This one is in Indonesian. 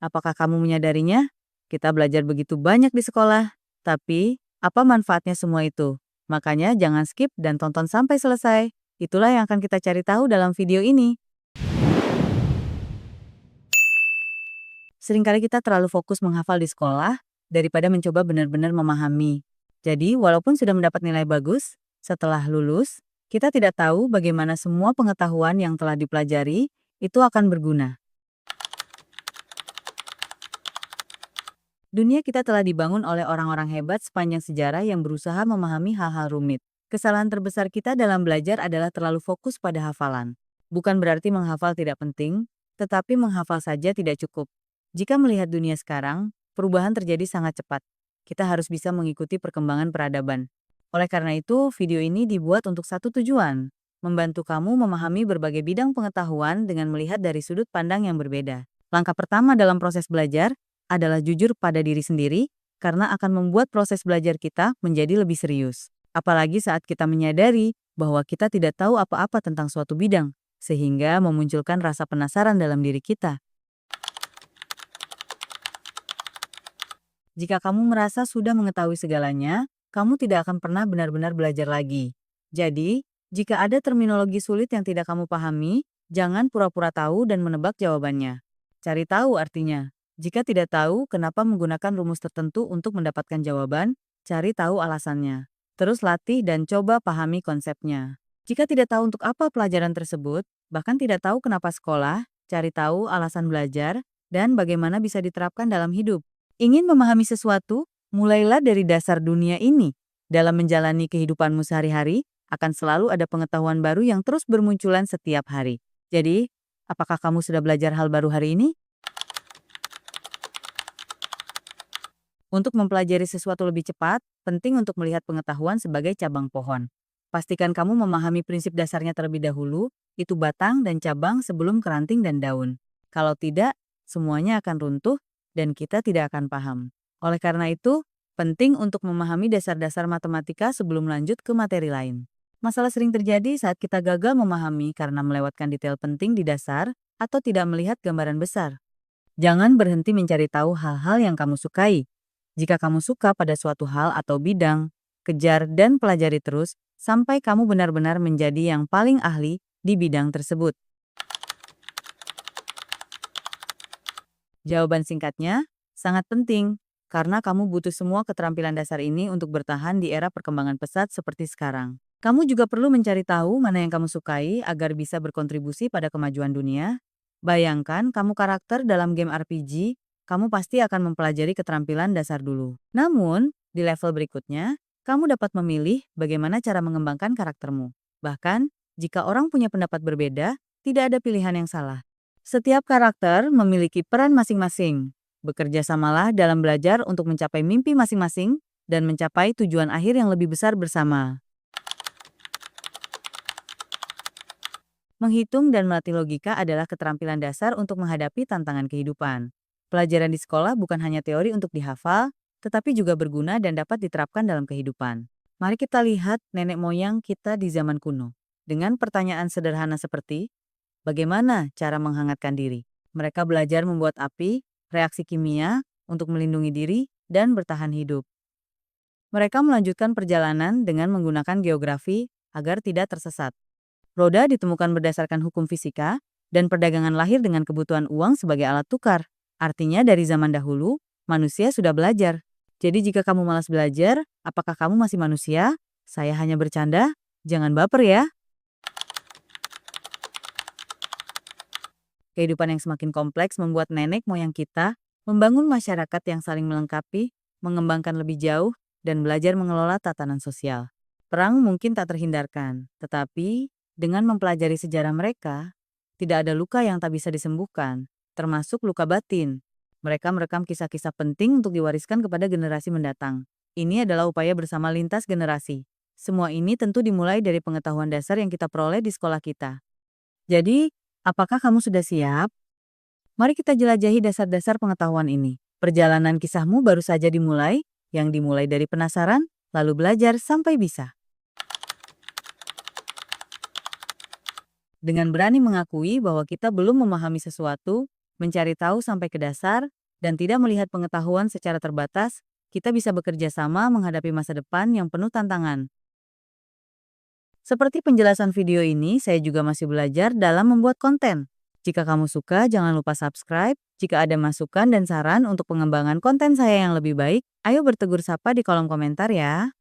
Apakah kamu menyadarinya? Kita belajar begitu banyak di sekolah, tapi apa manfaatnya semua itu? Makanya jangan skip dan tonton sampai selesai. Itulah yang akan kita cari tahu dalam video ini. Seringkali kita terlalu fokus menghafal di sekolah daripada mencoba benar-benar memahami. Jadi, walaupun sudah mendapat nilai bagus, setelah lulus, kita tidak tahu bagaimana semua pengetahuan yang telah dipelajari itu akan berguna. Dunia kita telah dibangun oleh orang-orang hebat sepanjang sejarah yang berusaha memahami hal-hal rumit. Kesalahan terbesar kita dalam belajar adalah terlalu fokus pada hafalan. Bukan berarti menghafal tidak penting, tetapi menghafal saja tidak cukup. Jika melihat dunia sekarang, perubahan terjadi sangat cepat. Kita harus bisa mengikuti perkembangan peradaban. Oleh karena itu, video ini dibuat untuk satu tujuan, membantu kamu memahami berbagai bidang pengetahuan dengan melihat dari sudut pandang yang berbeda. Langkah pertama dalam proses belajar adalah jujur pada diri sendiri, karena akan membuat proses belajar kita menjadi lebih serius. Apalagi saat kita menyadari bahwa kita tidak tahu apa-apa tentang suatu bidang, sehingga memunculkan rasa penasaran dalam diri kita. Jika kamu merasa sudah mengetahui segalanya, kamu tidak akan pernah benar-benar belajar lagi. Jadi, jika ada terminologi sulit yang tidak kamu pahami, jangan pura-pura tahu dan menebak jawabannya. Cari tahu artinya. Jika tidak tahu kenapa menggunakan rumus tertentu untuk mendapatkan jawaban, cari tahu alasannya. Terus latih dan coba pahami konsepnya. Jika tidak tahu untuk apa pelajaran tersebut, bahkan tidak tahu kenapa sekolah, cari tahu alasan belajar, dan bagaimana bisa diterapkan dalam hidup. Ingin memahami sesuatu? Mulailah dari dasar dunia ini. Dalam menjalani kehidupanmu sehari-hari, akan selalu ada pengetahuan baru yang terus bermunculan setiap hari. Jadi, apakah kamu sudah belajar hal baru hari ini? Untuk mempelajari sesuatu lebih cepat, penting untuk melihat pengetahuan sebagai cabang pohon. Pastikan kamu memahami prinsip dasarnya terlebih dahulu, itu batang dan cabang sebelum keranting dan daun. Kalau tidak, semuanya akan runtuh dan kita tidak akan paham. Oleh karena itu, penting untuk memahami dasar-dasar matematika sebelum lanjut ke materi lain. Masalah sering terjadi saat kita gagal memahami karena melewatkan detail penting di dasar atau tidak melihat gambaran besar. Jangan berhenti mencari tahu hal-hal yang kamu sukai. Jika kamu suka pada suatu hal atau bidang, kejar dan pelajari terus sampai kamu benar-benar menjadi yang paling ahli di bidang tersebut. Jawaban singkatnya, sangat penting, karena kamu butuh semua keterampilan dasar ini untuk bertahan di era perkembangan pesat seperti sekarang. Kamu juga perlu mencari tahu mana yang kamu sukai agar bisa berkontribusi pada kemajuan dunia. Bayangkan kamu karakter dalam game RPG, kamu pasti akan mempelajari keterampilan dasar dulu. Namun, di level berikutnya, kamu dapat memilih bagaimana cara mengembangkan karaktermu. Bahkan, jika orang punya pendapat berbeda, tidak ada pilihan yang salah. Setiap karakter memiliki peran masing-masing. Bekerja samalah dalam belajar untuk mencapai mimpi masing-masing dan mencapai tujuan akhir yang lebih besar bersama. Menghitung dan melatih logika adalah keterampilan dasar untuk menghadapi tantangan kehidupan. Pelajaran di sekolah bukan hanya teori untuk dihafal, tetapi juga berguna dan dapat diterapkan dalam kehidupan. Mari kita lihat nenek moyang kita di zaman kuno. Dengan pertanyaan sederhana seperti, bagaimana cara menghangatkan diri? Mereka belajar membuat api, reaksi kimia, untuk melindungi diri, dan bertahan hidup. Mereka melanjutkan perjalanan dengan menggunakan geografi agar tidak tersesat. Roda ditemukan berdasarkan hukum fisika, dan perdagangan lahir dengan kebutuhan uang sebagai alat tukar. Artinya dari zaman dahulu, manusia sudah belajar. Jadi jika kamu malas belajar, apakah kamu masih manusia? Saya hanya bercanda, jangan baper ya. Kehidupan yang semakin kompleks membuat nenek moyang kita membangun masyarakat yang saling melengkapi, mengembangkan lebih jauh, dan belajar mengelola tatanan sosial. Perang mungkin tak terhindarkan, tetapi dengan mempelajari sejarah mereka, tidak ada luka yang tak bisa disembuhkan, termasuk luka batin. Mereka merekam kisah-kisah penting untuk diwariskan kepada generasi mendatang. Ini adalah upaya bersama lintas generasi. Semua ini tentu dimulai dari pengetahuan dasar yang kita peroleh di sekolah kita. Jadi, apakah kamu sudah siap? Mari kita jelajahi dasar-dasar pengetahuan ini. Perjalanan kisahmu baru saja dimulai, yang dimulai dari penasaran, lalu belajar sampai bisa. Dengan berani mengakui bahwa kita belum memahami sesuatu, mencari tahu sampai ke dasar, dan tidak melihat pengetahuan secara terbatas, kita bisa bekerja sama menghadapi masa depan yang penuh tantangan. Seperti penjelasan video ini, saya juga masih belajar dalam membuat konten. Jika kamu suka, jangan lupa subscribe. Jika ada masukan dan saran untuk pengembangan konten saya yang lebih baik, ayo bertegur sapa di kolom komentar ya.